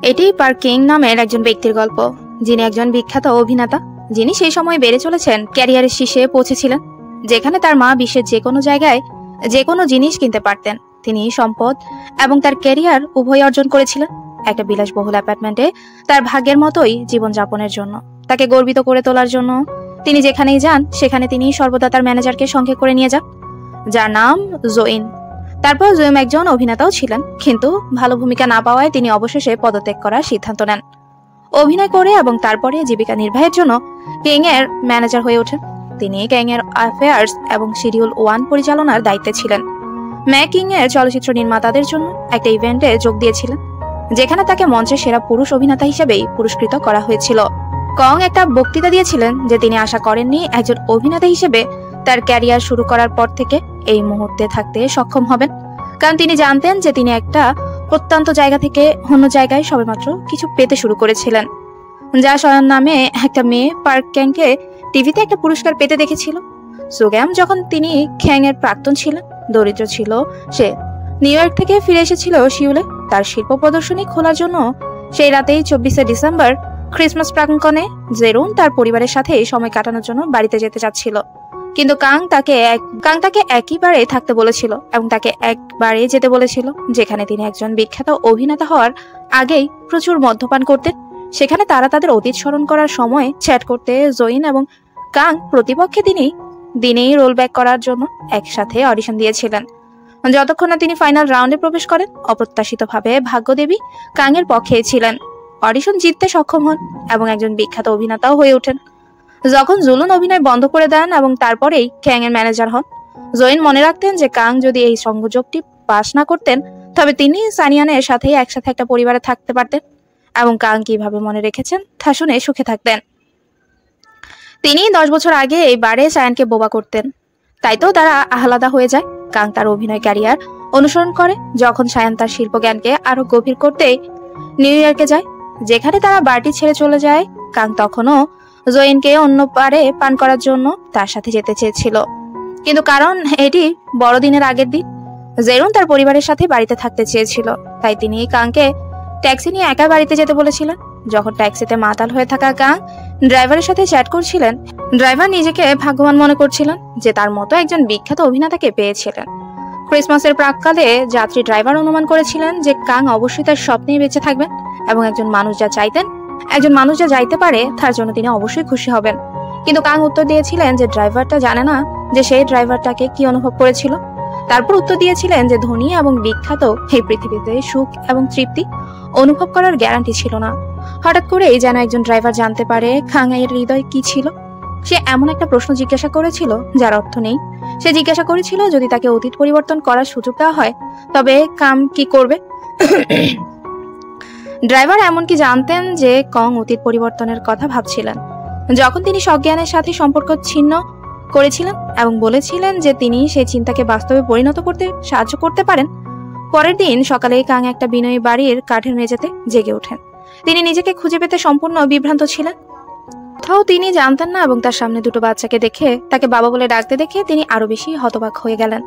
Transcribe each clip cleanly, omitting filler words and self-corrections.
এটি park king নামের একজন ব্যক্তির গল্প, যিনি একজন বিখ্যাত অভিনেতা, যিনি সেই সময় বেড়ে চলেছেন ক্যারিয়ারের শীর্ষে পৌঁছেছিলেন, যেখানে তার মা বিশ্বের যে কোনো জায়গায় যে কোনো জিনিস কিনতে পারতেন। তিনি সম্পদ এবং তার ক্যারিয়ার উভয় অর্জন করেছিলেন একটা বিলাসবহুল অ্যাপার্টমেন্টে তার ভাগ্যের মতোই জীবনযাপনের জন্য। তাকে গর্বিত করে তোলার জন্য তিনি যেখানেই যান সেখানে তিনি সর্বদা তার ম্যানেজারকে সঙ্গে করে নিয়ে যান, যার নাম জোইন। তারপর জোয়েম একজন অভিনেতাও ছিলেন, কিন্তু ভালো ভূমিকা না পাওয়ায় তিনি অবশেষে পদত্যাগ করার সিদ্ধান্ত নেন। অভিনয় করে এবং তারপরে জীবিকা নির্বাহের জন্য কিং এর ম্যানেজার হয়ে ওঠেন। তিনি কিং এর অ্যাফেয়ার্স এবং শিডিউল 1 পরিচালনার দায়িত্বে ছিলেন। ম্যাক কিং এর চলচ্চিত্র নির্মাতাদের জন্য একটা ইভেন্টে যোগ দিয়েছিলেন, যেখানে তাকে মঞ্চের সেরা পুরুষ অভিনেতা হিসেবেই পুরস্কৃত করা হয়েছিল। কং একটা বক্তৃতা দিয়েছিলেন যে তিনি আশা করেননি একজন অভিনেতা হিসেবে তার ক্যারিয়ার শুরু করার পর থেকে এই মুহূর্তে থাকতে সক্ষম হবেন, কারণ তিনি জানতেন যে তিনি একটা প্রত্যন্ত জায়গা থেকে অন্য জায়গায় সবেমাত্র কিছু পেতে শুরু করেছিলেন। যা স্বয়ং নামে একটা মেয়ে পার্ক ক্যাংকে টিভিতে একটা পুরস্কার পেতে দেখেছিল। সোগ্যাম যখন তিনি খ্যাং এর প্রাক্তন ছিলেন, দরিদ্র ছিল সে। নিউ ইয়র্ক থেকে ফিরে এসেছিল সিউলে তার শিল্প প্রদর্শনী খোলার জন্য। সেই রাতেই 24শে ডিসেম্বর ক্রিসমাস প্রাঙ্গণে জেরুন তার পরিবারের সাথে সময় কাটানোর জন্য বাড়িতে যেতে চাচ্ছিল, কিন্তু কাং তাকে একইবারে থাকতে বলেছিল এবং তাকে একবারে যেতে বলেছিল যেখানে তিনি একজন বিখ্যাত অভিনেতা হওয়ার আগেই প্রচুর মদ্যপান করতেন। সেখানে তারা তাদের অতীত স্মরণ করার সময় চ্যাট করতে জোইন এবং কাং প্রতিপক্ষে দিনেই রোল ব্যাক করার জন্য একসাথে অডিশন দিয়েছিলেন, যতক্ষণ না তিনি ফাইনাল রাউন্ডে প্রবেশ করেন। অপ্রত্যাশিতভাবে ভাগ্যদেবী কাং এর পক্ষে ছিলেন, অডিশন জিততে সক্ষম হন এবং একজন বিখ্যাত অভিনেতাও হয়ে ওঠেন। যখন জুলুন অভিনয় বন্ধ করে দেন এবং তারপরেই ক্যাং এর ম্যানেজার হন, জোইন মনে রাখতেন যে কাং যদি এই সংযোগটি পাশ না করতেন তবে তিনি সানিয়ানের সাথে একসাথে একটা পরিবারে থাকতে পারতেন, এবং কাং কিভাবে মনে রেখেছেন তা শুনে সুখে থাকতেন। তিনি 10 বছর আগে এই বারে সায়ানকে বোবা করতেন, তাই তো তারা আলাদা হয়ে যায়। কাং তার অভিনয় ক্যারিয়ার অনুসরণ করে যখন সায়ান তার শিল্প জ্ঞানকে আরো গভীর করতে নিউ ইয়র্কে যায়, যেখানে তারা বাড়িটি ছেড়ে চলে যায়। কাং তখনও জোয়েনকে অন্য পারে পান করার জন্য তার সাথে যেতে চেয়েছিল, কিন্তু কারণ এটি বড়দিনের আগের দিন, জেরুন তার পরিবারের সাথে বাড়িতে থাকতে চেয়েছিল, তাই তিনি কাংকে ট্যাক্সি নিয়ে একা বাড়িতে যেতে বলেছিলেন। যখন ট্যাক্সিতে মাতাল হয়ে থাকা কাং ড্রাইভারের সাথে চ্যাট করছিলেন, ড্রাইভার নিজেকে ভাগ্যবান মনে করছিলেন যে তার মতো একজন বিখ্যাত অভিনেতাকে পেয়েছিলেন। ক্রিসমাসের প্রাককালে যাত্রী ড্রাইভার অনুমান করেছিলেন যে কাং অবশ্যই তার স্বপ্নেই বেঁচে থাকবেন এবং একজন মানুষ যা চাইতে পারে তার জন্য তিনি অবশ্যই খুশি হবেন। কিন্তু কাং উত্তর দিয়েছিলেন যে ড্রাইভারটা জানে না যে সেই ড্রাইভারটাকে কি অনুভব করেছিল। তারপর উত্তর দিয়েছিলেন যে ধনী এবং বিখ্যাত এই পৃথিবীতে সুখ এবং তৃপ্তি অনুভব করার গ্যারান্টি ছিল না। হঠাৎ করেই যেন একজন ড্রাইভার জানতে পারে কাং এর হৃদয় কি ছিল। সে এমন একটা প্রশ্ন জিজ্ঞাসা করেছিল যার অর্থ নেই। সে জিজ্ঞাসা করেছিল যদি তাকে অতীত পরিবর্তন করার সুযোগ দেওয়া হয় তবে কাং কি করবে। ড্রাইভার এমনকি জানতেন যে কং অতীত পরিবর্তনের কথা ভাবছিলেন যখন তিনি সজ্ঞানের সাথে সম্পর্ক ছিন্ন করেছিলেন এবং বলেছিলেন যে তিনি সেই চিন্তাকে বাস্তবে পরিণত করতে সাহায্য করতে পারেন। পরের দিন সকালে কাং একটা বিনয়ী বাড়ির কাঠের মেঝেতে জেগে ওঠেন। তিনি নিজেকে খুঁজে পেতে সম্পূর্ণ বিভ্রান্ত ছিলেন, কোথাও তিনি জানতেন না, এবং তার সামনে দুটো বাচ্চাকে দেখে তাকে বাবা বলে ডাকতে দেখে তিনি আরো বেশি হতবাক হয়ে গেলেন।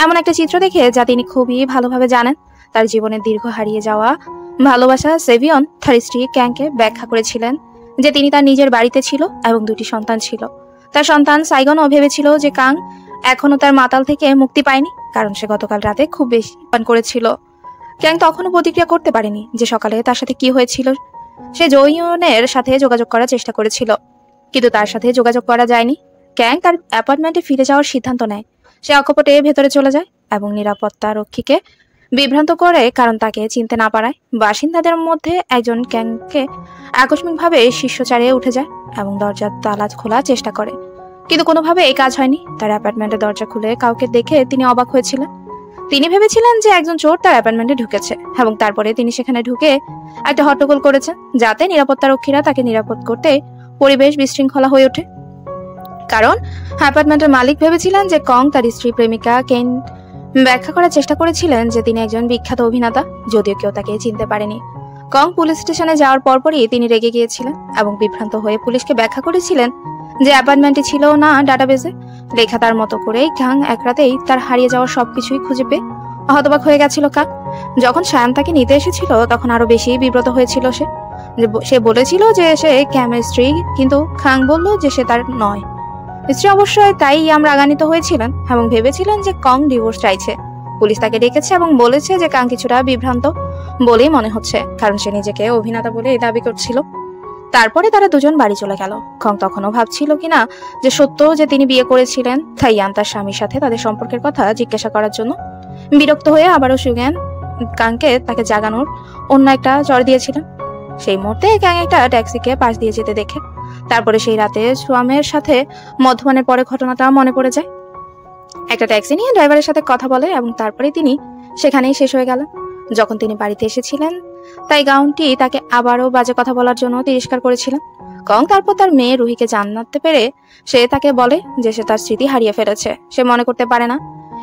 এমন একটা চিত্র দেখে যা তিনি খুবই ভালোভাবে জানেন। তার জীবনের দীর্ঘ হারিয়ে যাওয়া ভালোবাসা সেভিয়ন তার স্ত্রী ক্যাংকে ব্যাখ্যা করেছিলেন যে তিনি তার নিজের বাড়িতে ছিল এবং 2টি সন্তান ছিল। তার সন্তান সাইগনও ভেবেছিল যে কাং এখনো তার মাতাল থেকে মুক্তি পায়নি, কারণ সে গতকাল রাতে খুব বেশি পান করেছিল। ক্যাং তখনও প্রতিক্রিয়া করতে পারেনি যে সকালে তার সাথে কি হয়েছিল। সে জোইনের সাথে যোগাযোগ করার চেষ্টা করেছিল, কিন্তু তার সাথে যোগাযোগ করা যায়নি। ক্যাং তার অ্যাপার্টমেন্টে ফিরে যাওয়ার সিদ্ধান্ত নেয়। সে অকপটে ভেতরে চলে যায় এবং নিরাপত্তা রক্ষীকে বিভ্রান্ত করে, কারণ তাকে চিনতে না পারায় বাসিন্দাদের মধ্যে একজন ক্যাংকে আকস্মিকভাবে শীর্ষচারে উঠে যায় এবং দরজার তালা খোলার চেষ্টা করে, কিন্তু কোনোভাবে এই কাজ হয়নি। তার অ্যাপার্টমেন্টের দরজা খুলে কাউকে দেখে তিনি অবাক হয়েছিলেন। তিনি ভেবেছিলেন যে একজন চোর তার অ্যাপার্টমেন্টে ঢুকেছে এবং তারপরে তিনি সেখানে ঢুকে একটা হট্টগোল করেছেন যাতে নিরাপত্তা রক্ষীরা তাকে নিরাপদ করতে পরিবেশ বিশৃঙ্খলা হয়ে ওঠে। কারণ অ্যাপার্টমেন্টের মালিক ভেবেছিলেন যে কং তার স্ত্রী প্রেমিকা কেন ব্যাখ্যা করার চেষ্টা করেছিলেন যে তিনি একজন বিখ্যাত অভিনেতা, যদিও কেউ তাকে চিনতে পারেনি। কং পুলিশ স্টেশনে যাওয়ার পরপরই তিনি রেগে গিয়েছিলেন এবং বিভ্রান্ত হয়ে পুলিশকে ব্যাখ্যা করেছিলেন যে অ্যাপার্টমেন্টটি ছিল না ডাটাবেজে লেখা। তার মতো করেই কাং এক রাতেই তার হারিয়ে যাওয়ার সবকিছুই খুঁজে পেয়ে হতবাক হয়ে গেছিল কাং। যখন সায়ান তাকে নিতে এসেছিল তখন আরো বেশি বিব্রত হয়েছিল সে বলেছিল যে সে ক্যামের স্ত্রী, কিন্তু খাং বলল যে সে তার নয়। স্ত্রী অবশ্যই তাই ইয়াম রাগান্বিত হয়েছিলেন এবং ভেবেছিলেন যে কং ডিভোর্স চাইছে। পুলিশ তাকে ডেকেছে এবং বলেছে যে কাং কিছুটা বিভ্রান্ত বলেই মনে হচ্ছে, কারণ সে নিজেকে অভিনেতা বলে দাবি করছিল। তারপরে তারা দুজন বাড়ি চলে গেল। কং তখনও ভাবছিল কিনা যে সত্য যে তিনি বিয়ে করেছিলেন, তাই ইয়ান তার স্বামীর সাথে তাদের সম্পর্কের কথা জিজ্ঞাসা করার জন্য বিরক্ত হয়ে আবারও সুজ্ঞান কাংকে তাকে জাগানোর অন্য একটা চড় দিয়েছিলেন। সেই মুহূর্তে ক্যাং একটা ট্যাক্সিকে পাশ দিয়ে যেতে দেখে তারপরে সেই রাতে সুয়ামের সাথে মদ্যপানের পরে ঘটনাটা মনে পড়ে যায়। একটা ট্যাক্সি নিয়ে ড্রাইভারের সাথে কথা বলে এবং তারপরে তিনি সেখানেই শেষ হয়ে গেলেন। যখন তিনি বাড়িতে এসেছিলেন তাই গাউনটি তাকে আবারও বাজে কথা বলার জন্য তিরস্কার করেছিলেন। কং তারপর তার মেয়ে রুহিকে জানাতে পেরে সে তাকে বলে যে সে তার স্মৃতি হারিয়ে ফেলেছে, সে মনে করতে পারে না।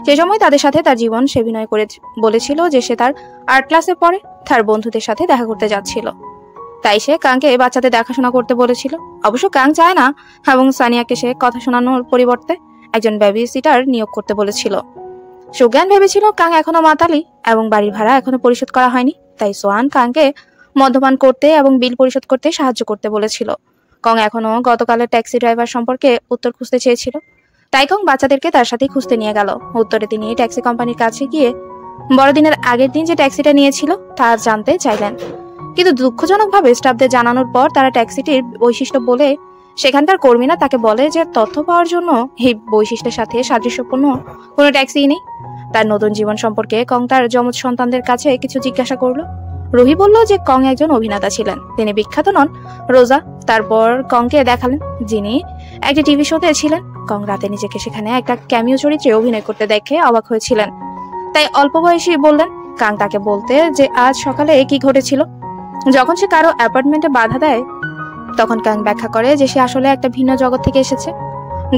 সে সময় তাদের সাথে তার জীবন সে অভিনয় করে বলেছিল যে সে তার আর্ট ক্লাসে পড়ে তার বন্ধুদের সাথে দেখা করতে যাচ্ছিল, তাই সে কাংকে বাচ্চাদের দেখাশোনা করতে বলেছিল। অবশ্য কাং চায় না এবং সানিয়াকে সে কথা শোনানোর পরিবর্তে একজন বেবি সিটার নিয়োগ করতে বলেছিল। সুজ্ঞান ভেবেছিল কাং এখনো মাতালি এবং বাড়ির ভাড়া এখনো পরিশোধ করা হয়নি, তাই সোয়ান কাংকে মদ্যপান করতে এবং বিল পরিশোধ করতে সাহায্য করতে বলেছিল। কং এখনো গতকালের ট্যাক্সি ড্রাইভার সম্পর্কে উত্তর খুঁজতে চেয়েছিল, তাই কং বাচ্চাদেরকে তার সাথে খুঁজতে নিয়ে গেল। উত্তরে তিনি ট্যাক্সি কোম্পানির কাছে গিয়ে বড়দিনের আগের দিন যে ট্যাক্সিটা নিয়েছিল তা জানতে চাইলেন, কিন্তু দুঃখজনকভাবে স্টাফদের জানানোর পর তারা ট্যাক্সিটির বৈশিষ্ট্য বলে সেখানকার কর্মীরা তাকে বলে যে তথ্য পাওয়ার জন্য এই বৈশিষ্ট্যের সাথে সাদৃশ্যপূর্ণ কোনো ট্যাক্সি নেই। তার নতুন জীবন সম্পর্কে কং তার যমজ সন্তানদের কাছে কিছু জিজ্ঞাসা করলো। রুহি বলল যে কং একজন অভিনেতা ছিলেন, তিনি বিখ্যাত নন রোজা। তারপর কংকে দেখালেন যিনি একটি টিভি শোতে ছিলেন। কং রাতে নিজেকে সেখানে একটা ক্যামিও চরিত্রে অভিনয় করতে দেখে অবাক হয়েছিলেন, তাই অল্প বয়সী বললেন কাং তাকে বলতে যে আজ সকালে কি ঘটেছিল। যখন সে কারো অ্যাপার্টমেন্টে বাধা দেয় তখন কাং ব্যাখ্যা করে যে সে আসলে একটা ভিন্ন জগৎ থেকে এসেছে।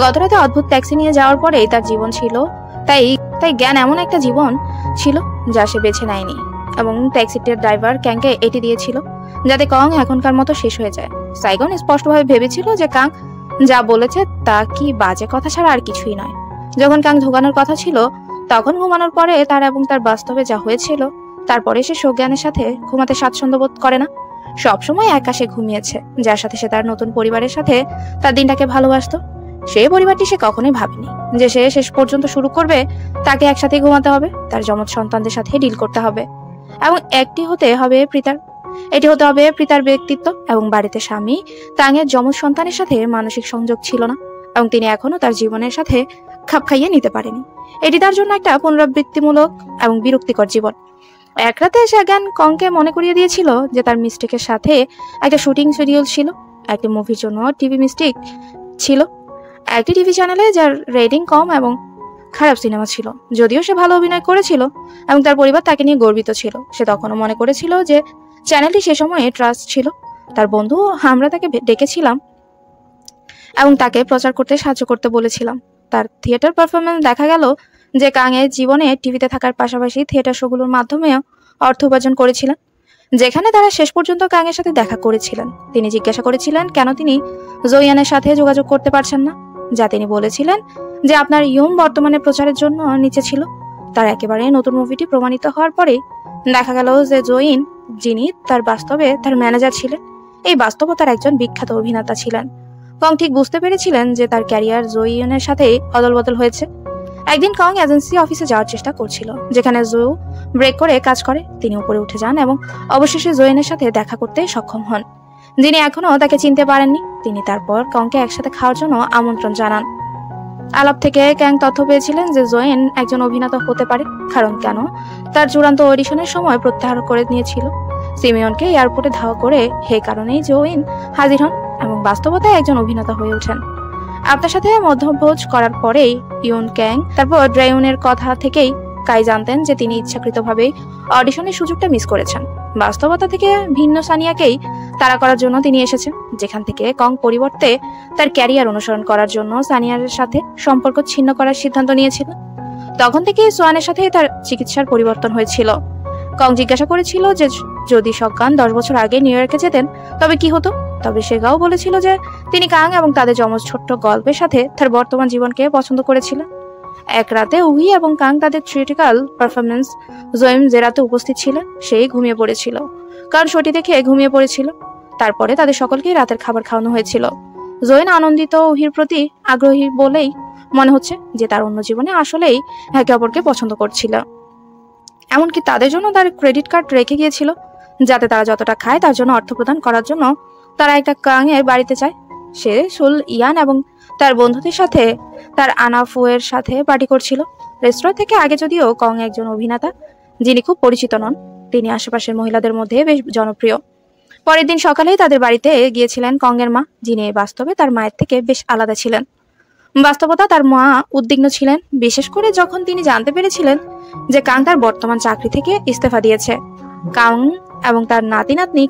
গতরাতে অদ্ভুত ট্যাক্সি নিয়ে যাওয়ার পরেই তার জীবন ছিল, তাই জ্ঞান এমন একটা জীবন ছিল যা সে বেছে নেয়নি এবং ট্যাক্সিটির ড্রাইভার ক্যাংকে এটি দিয়েছিল যাতে কং এখনকার মতো শেষ হয়ে যায়। সাইগন স্পষ্টভাবে ভেবেছিল যে কাং যা বলেছে তা কি বাজে কথা ছাড়া আর কিছুই নয়। যখন কাং ঢোকানোর কথা ছিল তখন ঘুমানোর পরে তার এবং তার বাস্তবে যা হয়েছিল তারপরে সে সজ্ঞানের সাথে ঘুমাতে স্বাচ্ছন্দ্য বোধ করে না। সবসময় একা সে ঘুমিয়েছে, যার সাথে সে তার নতুন পরিবারের সাথে তার দিনটাকে ভালোবাসতো। সেই পরিবারটি সে কখনোই ভাবেনি যে সে শেষ পর্যন্ত শুরু করবে তাকে একসাথে ঘুমাতে হবে, তার যমজ সন্তানদের সাথে ডিল করতে হবে এবং এটি হতে হবে পিতার ব্যক্তিত্ব। এবং বাড়িতে স্বামী তাঙের যমজ সন্তানের সাথে মানসিক সংযোগ ছিল না এবং তিনি এখনো তার জীবনের সাথে খাপ খাইয়ে নিতে পারেনি। এটি তার জন্য একটা পুনরাবৃত্তিমূলক এবং বিরক্তিকর জীবন। এক রাতে সে জ্ঞান কংকে মনে করিয়ে দিয়েছিল যে তার মিস্টেকের সাথে একটা শুটিং শিডিউল ছিল, একটি মুভির জন্য টিভি মিস্টেক ছিল, একটি টিভি চ্যানেলে যার রেটিং কম এবং খারাপ সিনেমা ছিল। যদিও সে ভালো অভিনয় করেছিল এবং তার পরিবার তাকে নিয়ে গর্বিত ছিল, সে তখনও মনে করেছিল যে চ্যানেলটি সে সময়ে ট্রাস্ট ছিল। তার বন্ধু আমরা তাকে ডেকেছিলাম এবং তাকে প্রচার করতে সাহায্য করতে বলেছিলাম। তার থিয়েটার পারফরমেন্স দেখা গেল যে কাং এর জীবনে টিভিতে থাকার পাশাপাশি থিয়েটার শোগুলোর মাধ্যমেও অর্থ উপার্জন করেছিলেন, যেখানে তারা শেষ পর্যন্ত কাং এর সাথে দেখা করেছিলেন। তিনি জিজ্ঞাসা করেছিলেন কেন তিনি জোয়ানের সাথে যোগাযোগ করতে পারছেন না, যা তিনি বলেছিলেন যে আপনার ইয়ং বর্তমানে প্রচারের জন্য নিচে ছিল। তার একেবারে নতুন মুভিটি প্রমাণিত হওয়ার পরেই দেখা গেল যে জোইন, যিনি তার বাস্তবে তার ম্যানেজার ছিলেন, এই বাস্তবতার একজন বিখ্যাত অভিনেতা ছিলেন। কং ঠিক বুঝতে পেরেছিলেন যে তার ক্যারিয়ার জোইনের সাথেই অদল বদল হয়েছে। একদিন কং এজেন্সি অফিসে যাওয়ার চেষ্টা করছিল, যেখানে জো ব্রেক করে কাজ করে। তিনি উপরে উঠে যান এবং অবশেষে জোয়েনের সাথে দেখা করতে সক্ষম হন, যিনি এখনো তাকে চিনতে পারেননি। তিনি তারপর কংকে একসাথে খাওয়ার জন্য আমন্ত্রণ জানান। আলাপ থেকে ক্যাং তথ্য পেয়েছিলেন যে জোয়েন একজন অভিনেতা হতে পারে, কারণ কেন তার চূড়ান্ত অডিশনের সময় প্রত্যাহার করে নিয়েছিল। সিমিয়নকে এয়ারপোর্টে ধাওয়া করে সেই কারণেই জোয়েন হাজির হন এবং বাস্তবতায় একজন অভিনেতা হয়ে ওঠেন। আপনার সাথে মধ্যভোজ করার পরেই ইউন ক্যাং তারপর ড্রাইউনের কথা থেকেই কাই জানতেন যে তিনি ইচ্ছাকৃতভাবে অডিশনের সুযোগটা মিস করেছেন। বাস্তবতা থেকে ভিন্ন সানিয়াকেই তাড়া করার জন্য তিনি এসেছেন, যেখান থেকে কং পরিবর্তে তার ক্যারিয়ার অনুসরণ করার জন্য সানিয়ার সাথে সম্পর্ক ছিন্ন করার সিদ্ধান্ত নিয়েছিলেন। তখন থেকে সোয়ানের সাথে তার চিকিৎসার পরিবর্তন হয়েছিল। কং জিজ্ঞাসা করেছিল যে যদি সজ্ঞান 10 বছর আগে নিউ ইয়র্কে যেতেন তবে কি হতো। তবে সেগাও বলেছিল যে তিনি কাং এবং তাদের যমজ ছোট্ট গল্পের সাথে তার বর্তমান জীবনকে পছন্দ করেছিলেন এক রাতে উহি এবং কাং তাদের থিয়েট্রিক্যাল পারফরমেন্স জয়েম যে রাতে উপস্থিত ছিলেন সেই ঘুমিয়ে পড়েছিল, কারণ শোটি দেখে ঘুমিয়ে পড়েছিল। তারপরে তাদের সকলকেই রাতের খাবার খাওয়ানো হয়েছিল। জয়েন আনন্দিত উহির প্রতি আগ্রহী বলেই মনে হচ্ছে যে তার অন্য জীবনে আসলেই একে অপরকে পছন্দ করছিল। এমনকি তাদের জন্য তার ক্রেডিট কার্ড রেখে গিয়েছিল, যাতে তারা যতটা খায় তার জন্য অর্থ প্রদান করার জন্য তারা একটা কাং এর বাড়িতে যায়। সে সুল ইয়ান এবং তার বন্ধুদের সাথে তার আনাফুয়ের সাথে পার্টি করছিল রেস্তোরাঁ থেকে। আগে যদিও কং একজন অভিনেতা যিনি খুব পরিচিত নন, তিনি আশেপাশের মহিলাদের মধ্যে বেশ জনপ্রিয়। পরের দিন সকালেই তাদের বাড়িতে গিয়েছিলেন কং এর মা, যিনি বাস্তবে তার মায়ের থেকে বেশ আলাদা ছিলেন। বাস্তবতা তার মা উদ্বিগ্ন ছিলেন, বিশেষ করে যখন তিনি জানতে পেরেছিলেন যে কাং তার বর্তমান চাকরি থেকে ইস্তফা দিয়েছে। কাং এবং তার নাতি নাতনি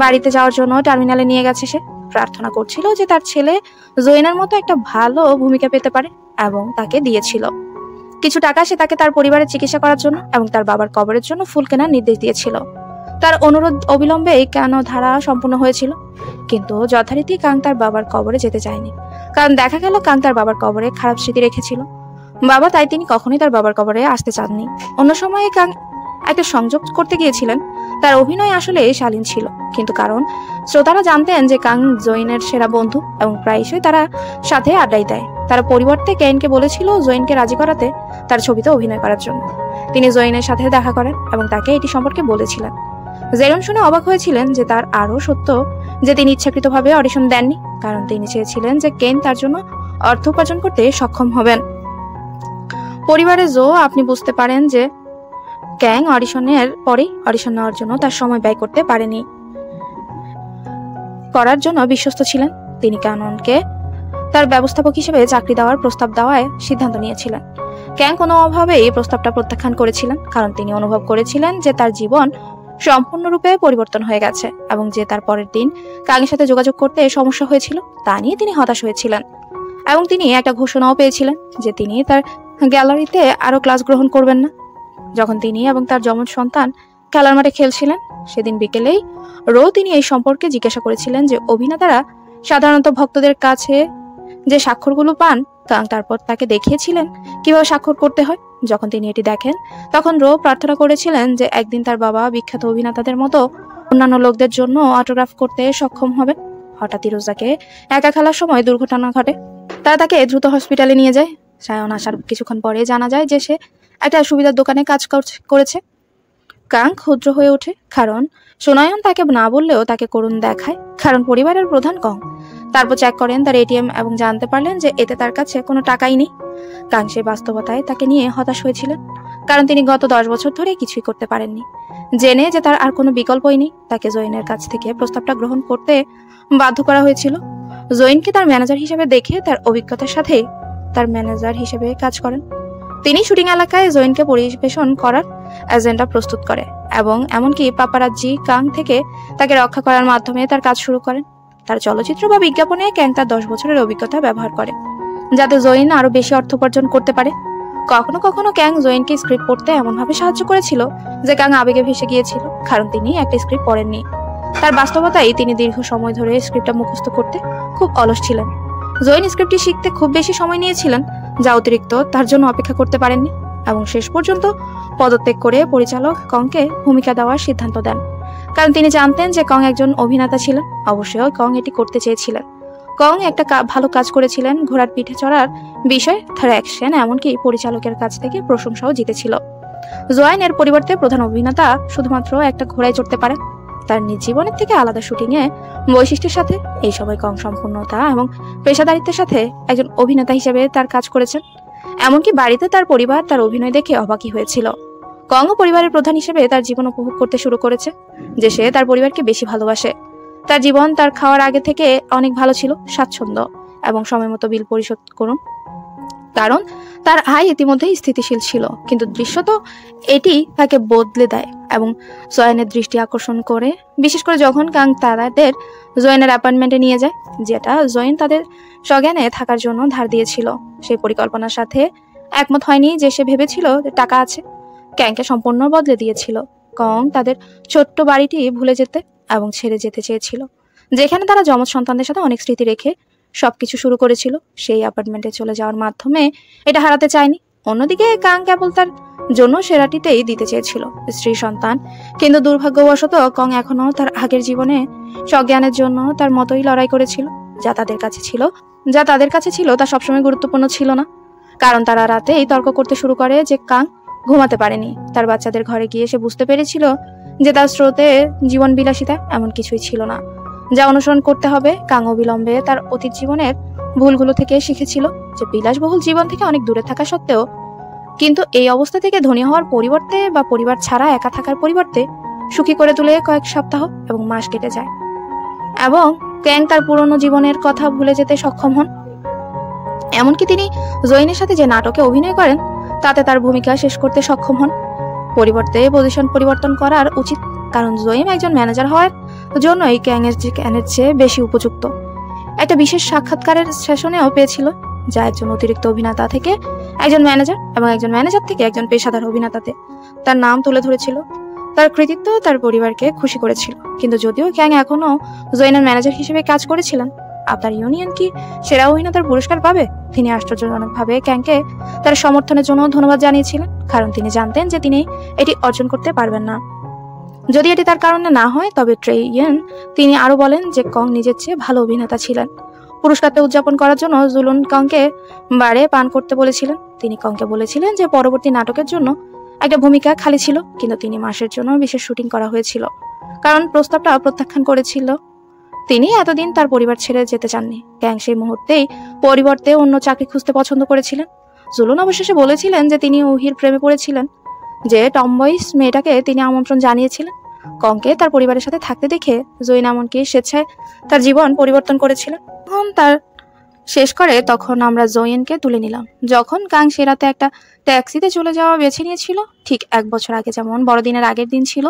বাড়িতে যাওয়ার জন্য টার্মিনালে নিয়ে গেছে। সে প্রার্থনা করছিল যে তার ছেলে জয়েনের মতো একটা ভালো ভূমিকা পেতে পারে এবং তাকে দিয়েছিল কিছু টাকা। সে তাকে তার পরিবারের চিকিৎসা করার জন্য এবং তার বাবার কবরের জন্য ফুল কেনার নির্দেশ দিয়েছিল। তার অনুরোধ অবিলম্বে কেন ধারা সম্পূর্ণ হয়েছিল, কিন্তু যথারীতি কাং তার বাবার কবরে যেতে চায়নি, কারণ দেখা গেল কাং তার বাবার কবরে খারাপ স্মৃতি রেখেছিল বাবা, তাই তিনি কখনোই তার বাবার কবরে আসতে চাননি। অন্য সময়ে কাং একটা সংযোগ করতে গিয়েছিলেন। তার অভিনয় আসলে শালীন ছিল, কিন্তু কারণ শ্রোতারা জানতেন যে কাং জয়েনের সেরা বন্ধু এবং প্রায়শই তারা সাথে আড্ডাই দেয়। তারা পরিবর্তে কেইনকে বলেছিল জয়েনকে রাজি করাতে তার ছবিতে অভিনয় করার জন্য। তিনি জয়েনের সাথে দেখা করেন এবং তাকে এটি সম্পর্কে বলেছিলেন। জেরন শুনে অবাক হয়েছিলেন যে তার আরো সত্য যে তিনি ইচ্ছাকৃতভাবে অডিশন দেননি, কারণ তিনি চেয়েছিলেন যে কেইন তার জন্য অর্থ উপার্জন করতে সক্ষম হবেন। পরিবারে জো আপনি বুঝতে পারেন যে ক্যাং অডিশনের পরেই অডিশন নেওয়ার জন্য তার সময় ব্যয় করতে পারেনি করার জন্য বিশ্বস্ত ছিলেন। তিনি ক্যাননকে তার ব্যবস্থাপক হিসেবে চাকরি দেওয়ার প্রস্তাব দেওয়ায় সিদ্ধান্ত নিয়েছিলেন। ক্যাং কোনোভাবেই এই প্রস্তাবটা প্রত্যাখ্যান করেছিলেন, কারণ তিনি অনুভব করেছিলেন যে তার জীবন সম্পূর্ণরূপে পরিবর্তন হয়ে গেছে এবং যে তার পরের দিন কাংয়ের সাথে যোগাযোগ করতে সমস্যা হয়েছিল তা নিয়ে তিনি হতাশ হয়েছিলেন। এবং তিনি একটা ঘোষণাও পেয়েছিলেন যে তিনি তার গ্যালারিতে আরো ক্লাস গ্রহণ করবেন না। যখন তিনি এবং তার যমজ সন্তান খেলার মাঠে খেলছিলেন সেদিন বিকেলেই তিনি এই সম্পর্কে জিজ্ঞাসা করেছিলেন যে অভিনেতারা সাধারণত ভক্তদের কাছে যে স্বাক্ষরগুলো পান, তারপর তাকে দেখিয়েছিলেন কিভাবে স্বাক্ষর করতে হয়। যখন তিনি এটি দেখেন তখন প্রার্থনা করেছিলেন যে একদিন তার বাবা বিখ্যাত অভিনেতাদের মতো অন্যান্য লোকদের জন্য অটোগ্রাফ করতে সক্ষম হবে। হঠাৎই রোজাকে একা খেলার সময় দুর্ঘটনা ঘটে। তারা তাকে দ্রুত হসপিটালে নিয়ে যায়। সায়ন আসার কিছুক্ষণ পরে জানা যায় যে সে একটা সুবিধার দোকানে কাজ করেছে। কাং ক্ষুদ্র হয়ে ওঠে, কারণ সোনায়ন তাকে না বললেও তাকে করুণ দেখায়, কারণ পরিবারের প্রধান কং। তারপর চেক করেন তার এটিএম এবং জানতে পারলেন যে এতে তার কাছে কোনো টাকাই নেই। কাং সে বাস্তবতায় তাকে নিয়ে হতাশ হয়েছিলেন, কারণ তিনি গত 10 বছর ধরে কিছুই করতে পারেননি। জেনে যে তার আর কোনো বিকল্পই নেই, তাকে জয়েনের কাছ থেকে প্রস্তাবটা গ্রহণ করতে বাধ্য করা হয়েছিল। জয়েনকে তার ম্যানেজার হিসেবে দেখে তার অভিজ্ঞতার সাথে তার ম্যানেজার হিসেবে কাজ করেন। তিনি শুটিং এলাকায় জয়েনকে পরিবেশন করার এজেন্ডা প্রস্তুত করে এবং এমনকি পাপারাজ্জি কাং থেকে তাকে রক্ষা করার মাধ্যমে তার কাজ শুরু করেন। তার চলচ্চিত্র বা বিজ্ঞাপনে ক্যাং তার 10 বছরের অভিজ্ঞতা ব্যবহার করে, যাতে জয়েন আরো বেশি অর্থ উপার্জন করতে পারে। কখনো কখনো ক্যাং জয়েনকে স্ক্রিপ্ট পড়তে এমনভাবে সাহায্য করেছিল যে ক্যাং আবেগে ভেসে গিয়েছিল, কারণ তিনি একটা স্ক্রিপ্ট পড়েননি। তার বাস্তবতায় তিনি দীর্ঘ সময় ধরে স্ক্রিপ্টটা মুখস্থ করতে খুব অলস ছিলেন। জয়েন স্ক্রিপ্টটি শিখতে খুব বেশি সময় নিয়েছিলেন, যা অতিরিক্ত তার জন্য অপেক্ষা করতে পারেননি এবং শেষ পর্যন্ত পদত্যাগ করে পরিচালক কংকে ভূমিকা দেওয়ার সিদ্ধান্ত দেন, কারণ তিনি জানতেন যে কং একজন অভিনেতা ছিলেন। অবশ্যই কং এটি করতে চেয়েছিলেন। কং একটা ভালো কাজ করেছিলেন, ঘোড়ার পিঠে চড়ার বিষয়, তার অ্যাকশন, এমনকি পরিচালকের কাছ থেকে প্রশংসাও জিতেছিল। জয়েন এর পরিবর্তে প্রধান অভিনেতা শুধুমাত্র একটা ঘোড়ায় চড়তে পারেন। তার নিজ জীবনের থেকে আলাদা শুটিং এ বৈশিষ্ট্যের সাথে এই সবাই কং সম্পূর্ণতা এবং পেশাদারিত্বের সাথে একজন অভিনেতা হিসেবে তার কাজ করেছেন। এমনকি বাড়িতে তার পরিবার তার অভিনয় দেখে অবাকই হয়েছিল। কং পরিবারের প্রধান হিসেবে তার জীবন উপভোগ করতে শুরু করেছে, যে সে তার পরিবারকে বেশি ভালোবাসে। তার জীবন তার খাওয়ার আগে থেকে অনেক ভালো ছিল, স্বাচ্ছন্দ্য এবং সময় মতো বিল পরিশোধ করুন, কারণ তার আয় ইতিমধ্যেই স্থিতিশীল ছিল। কিন্তু দৃশ্যত এটি তাকে বদলে দেয় এবং জয়েনের দৃষ্টি আকর্ষণ করে, বিশেষ করে যখন কাং তাদের জয়েনের অ্যাপার্টমেন্টে নিয়ে যায়, যেটা জয়েন তাদের সজ্ঞানে থাকার জন্য ধার দিয়েছিল। সেই পরিকল্পনার সাথে একমত হয়নি যে সে ভেবেছিল টাকা আছে। ক্যাংকে সম্পূর্ণ বদলে দিয়েছিল। কং তাদের ছোট্ট বাড়িটি ভুলে যেতে এবং ছেড়ে যেতে চেয়েছিল, যেখানে তারা যমজ সন্তানদের সাথে অনেক স্মৃতি রেখে সবকিছু শুরু করেছিল। সেই অ্যাপার্টমেন্টে চলে যাওয়ার মাধ্যমে এটা হারাতে চায়নি। অন্যদিকে কাং কেবল তার জন্য সেরাটিতেই দিতে চেয়েছিল, স্ত্রী, সন্তান। কিন্তু দুর্ভাগ্যবশত কং এখনো তার আগের জীবনে সজ্ঞানের জন্য তার মতোই লড়াই করেছিল। যা তাদের কাছে ছিল তা সবসময় গুরুত্বপূর্ণ ছিল না, কারণ তারা রাতেই তর্ক করতে শুরু করে যে কাং ঘুমাতে পারেনি। তার বাচ্চাদের ঘরে গিয়ে সে বুঝতে পেরেছিল যে তার স্রোতে জীবন বিলাসিতা এমন কিছুই ছিল না যা অনুসরণ করতে হবে। কাং অবিলম্বে তার অতীত জীবনের ভুলগুলো থেকে শিখেছিল যে বিলাসবহুল জীবন থেকে অনেক দূরে থাকা সত্ত্বেও কিন্তু এই অবস্থা থেকে ধনী হওয়ার পরিবর্তে বা পরিবার ছাড়া একা থাকার পরিবর্তে সুখী করে তুলে কয়েক সপ্তাহ এবং মাস কেটে যায় এবং ক্যাং তার পুরনো জীবনের কথা ভুলে যেতে সক্ষম হন। এমনকি তিনি জয়িনের সাথে যে নাটকে অভিনয় করেন তাতে তার ভূমিকা শেষ করতে সক্ষম হন। পরিবর্তে পজিশন পরিবর্তন করার উচিত, কারণ জয়িন একজন ম্যানেজার হওয়ার জন্যই ক্যাংয়ের চেয়ে বেশি উপযুক্ত। একটা বিশেষ সাক্ষাৎকারের সেশনেও পেয়েছিল, যা একজন অতিরিক্ত অভিনেতা থেকে একজন ম্যানেজার এবং একজন ম্যানেজার থেকে একজন পেশাদার অভিনেতাতে তার নাম তুলে ধরেছিল। তার কৃতিত্ব তার পরিবারকে খুশি করেছিল। কিন্তু যদিও ক্যাং এখনো জয়িনের ম্যানেজার হিসেবে কাজ করেছিলেন, আপনার ইউনিয়ন কি সেরা অভিনেতার পুরস্কার পাবে? তিনি আশ্চর্যজনকভাবে ক্যাংকে তার সমর্থনের জন্য ধন্যবাদ জানিয়েছিলেন, কারণ তিনি জানতেন যে তিনি এটি অর্জন করতে পারবেন না। যদি এটি তার কারণে না হয় তবে ট্রেইয়েন তিনি আরো বলেন যে কং নিজের চেয়ে ভালো অভিনেতা ছিলেন। পুরস্কারটা উদযাপন করার জন্য জুলুন কংকে বারে পান করতে বলেছিলেন। তিনি কংকে বলেছিলেন যে পরবর্তী নাটকের জন্য একটা ভূমিকা খালি ছিল, কিন্তু 3 মাসের জন্য বিশেষ শুটিং করা হয়েছিল কারণ প্রস্তাবটা প্রত্যাখ্যান করেছিল। তিনি এতদিন তার পরিবার ছেড়ে যেতে চাননি। ক্যাং সেই মুহূর্তেই পরিবর্তে অন্য চাকরি খুঁজতে পছন্দ করেছিলেন। জুলুন অবশেষে বলেছিলেন যে তিনি ওহির প্রেমে পড়েছিলেন, যে টমবয়স মেয়েটাকে তিনি আমন্ত্রণ জানিয়েছিলেন। কংকে তার পরিবারের সাথে থাকতে দেখে জয়িন এমনকি স্বেচ্ছায় তার জীবন পরিবর্তন করেছিলেন। তখন তার শেষ করে তখন আমরা জয়িনকে তুলে নিলাম। যখন কাং সে রাতে একটা ট্যাক্সিতে চলে যাওয়া বেছে নিয়েছিল, ঠিক 1 বছর আগে যেমন বড়দিনের আগের দিন ছিল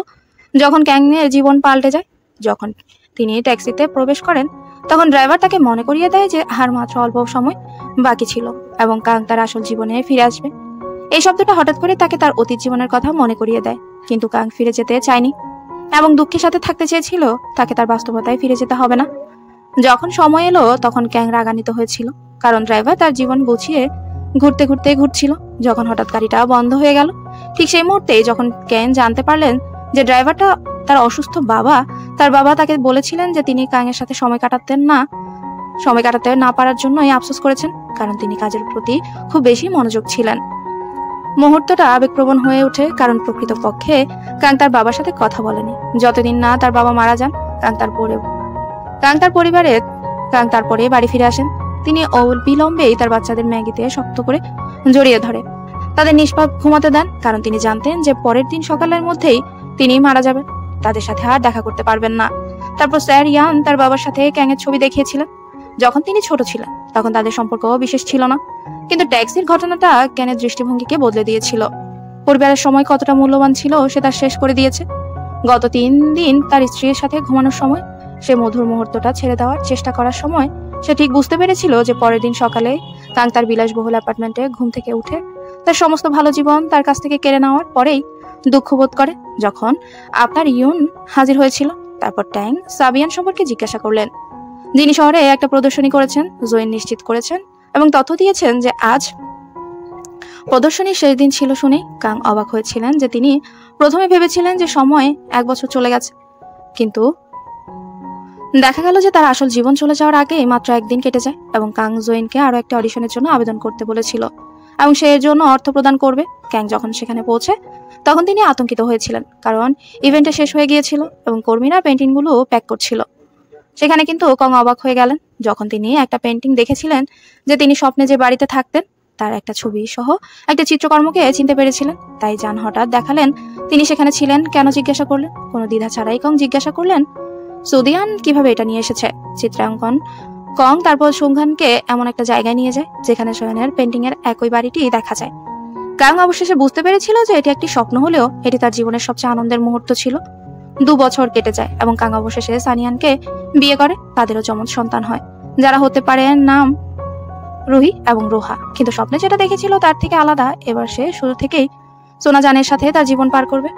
যখন ক্যাংয়ের জীবন পাল্টে যায়। যখন তিনি ট্যাক্সিতে প্রবেশ করেন তখন ড্রাইভার তাকে মনে করিয়ে দেয় যে আর মাত্র অল্প সময় বাকি ছিল এবং কাং তার আসল জীবনে ফিরে আসবে। এই শব্দটা হঠাৎ করে তাকে তার অতীত জীবনের কথা মনে করিয়ে দেয়, কিন্তু কাং ফিরে যেতে চায়নি এবং দুঃখের সাথে থাকতে চেয়েছিল। তাকে তার বাস্তবতায় ফিরে যেতে হবে না। যখন সময় এলো তখন ক্যাং রাগান্বিত হয়েছিল, কারণ ড্রাইভার তার জীবন গুছিয়ে ঘুরছিল। যখন হঠাৎ গাড়িটা বন্ধ হয়ে গেল, ঠিক সেই মুহূর্তে যখন ক্যাং জানতে পারলেন যে ড্রাইভারটা তার অসুস্থ বাবা, তার বাবা তাকে বলেছিলেন যে তিনি কাং এর সাথে সময় কাটাতে না পারার জন্যই আফসোস করেছেন, কারণ তিনি কাজের প্রতি খুব বেশি মনোযোগ ছিলেন। মুহূর্তটা আবেগপ্রবণ হয়ে ওঠে, কারণ প্রকৃতপক্ষে কাং তার বাবার সাথে কথা বলেনি যতদিন না তার বাবা মারা যান। কাং তারপরে বাড়ি ফিরে আসেন। তিনি অবিলম্বেই তার বাচ্চাদের ম্যাগিতে শক্ত করে জড়িয়ে ধরে তাদের নিষ্পাপ ঘুমাতে দেন, কারণ তিনি জানতেন যে পরের দিন সকালের মধ্যেই তিনি মারা যাবেন, তাদের সাথে আর দেখা করতে পারবেন না। তারপর স্যার ইয়ান তার বাবার সাথে ক্যাংয়ের ছবি দেখিয়েছিলেন যখন তিনি ছোট ছিলেন। তখন তাদের সম্পর্ক বিশেষ ছিল না, কিন্তু ট্যাক্সির ঘটনাটা ক্যানের দৃষ্টিভঙ্গিকে বদলে দিয়েছিল। পরিবারের সময় কতটা মূল্যবান ছিল সে তার শেষ করে দিয়েছে। গত 3 দিন তার স্ত্রীর সাথে ঘুমানোর সময়, সে মধুর মুহূর্তটা ছেড়ে দেওয়ার চেষ্টা করার সময় সে ঠিক বুঝতে পেরেছিল যে পরের দিন সকালে কাং তার বিলাসবহুল অ্যাপার্টমেন্টে ঘুম থেকে উঠে তার সমস্ত ভালো জীবন তার কাছ থেকে কেড়ে নেওয়ার পরেই দুঃখ বোধ করে। যখন আপনার ইউন হাজির হয়েছিল, তারপর ট্যাং সাবিয়ান সম্পর্কে জিজ্ঞাসা করলেন, যিনি শহরে একটা প্রদর্শনী করেছেন। জয়িন নিশ্চিত করেছেন এবং তথ্য দিয়েছেন যে আজ প্রদর্শনীর শেষ দিন ছিল শুনে কাং অবাক হয়েছিলেন যে তিনি প্রথমে ভেবেছিলেন যে সময় 1 বছর চলে গেছে, কিন্তু দেখা গেল যে তার আসল জীবন চলে যাওয়ার আগে মাত্র 1 দিন কেটে যায় এবং কাং জয়িনকে আরো একটা অডিশনের জন্য আবেদন করতে বলেছিল এবং সে এর জন্য অর্থ প্রদান করবে। ক্যাং যখন সেখানে পৌঁছে তখন তিনি আতঙ্কিত হয়েছিলেন, কারণ ইভেন্টটা শেষ হয়ে গিয়েছিল এবং কর্মীরা পেন্টিংগুলো প্যাক করছিল। সেখানে কিন্তু কং অবাক হয়ে গেলেন যখন তিনি একটা পেন্টিং দেখেছিলেন যে তিনি স্বপ্নে যে বাড়িতে থাকতেন তার একটা ছবি সহ একটা চিত্রকর্মকে চিনতে পেরেছিলেন। তাই জান হঠাৎ দেখালেন তিনি সেখানে ছিলেন। কেন জিজ্ঞাসা করলেন? কোনো দ্বিধা ছাড়াই কং জিজ্ঞাসা করলেন সুদিয়ান কিভাবে এটা নিয়ে এসেছে। চিত্রাঙ্কন কং তারপর সুংহানকে এমন একটা জায়গায় নিয়ে যায় যেখানে সোয়েনের পেন্টিং এর একই বাড়িটি দেখা যায়। কাং অবশেষে বুঝতে পেরেছিল যে এটি একটি স্বপ্ন হলেও এটি তার জীবনের সবচেয়ে আনন্দের মুহূর্ত ছিল। 2 বছর কেটে যায় এবং কাং অবশেষে সানিয়ানকে বিয়ে করে। তাদেরও যমজ সন্তান হয়, যারা হতে পারে নাম রুহি এবং রোহা। কিন্তু স্বপ্নে যেটা দেখেছিল তার থেকে আলাদা। এবার সে শুরু থেকেই সোনা জানের সাথে তার জীবন পার করবে।